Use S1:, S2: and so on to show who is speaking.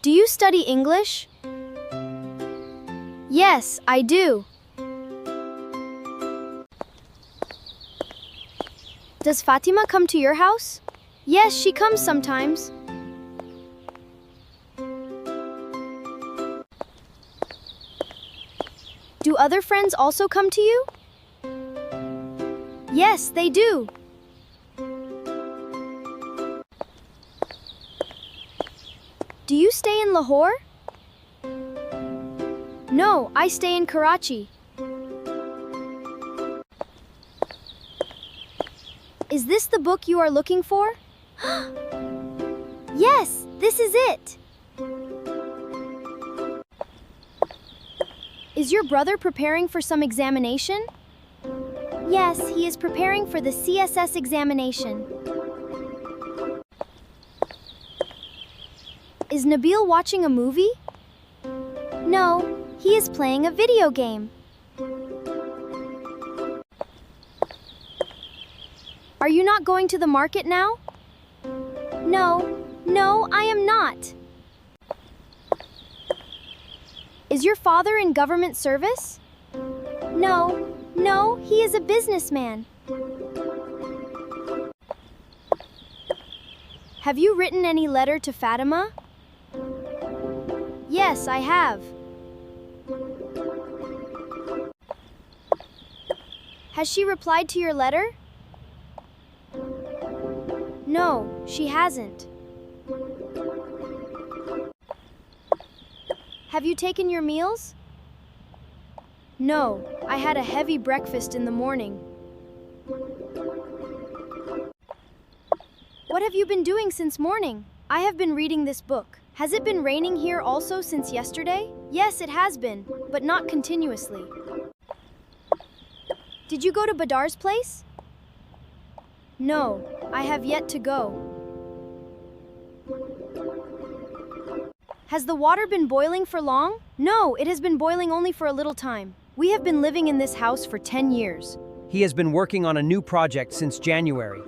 S1: Do you study English? Yes, I do. Does Fatima come to your house? Yes, she comes sometimes. Do other friends also come to you? Yes, they do. Do you stay in Lahore? No, I stay in Karachi. Is this the book you are looking for? Yes, this is it. Is your brother preparing for some examination? Yes, he is preparing for the CSS examination. Is Nabil watching a movie? No, he is playing a video game. Are you not going to the market now? No, I am not. Is your father in government service? No, he is a businessman. Have you written any letter to Fatima? Yes, I have. Has she replied to your letter? No, she hasn't. Have you taken your meals? No, I had a heavy breakfast in the morning. What have you been doing since morning? I have been reading this book. Has it been raining here also since yesterday? Yes, it has been, but not continuously. Did you go to Badar's place? No, I have yet to go. Has the water been boiling for long? No, it has been boiling only for a little time. We have been living in this house for 10 years.
S2: He has been working on a new project since January.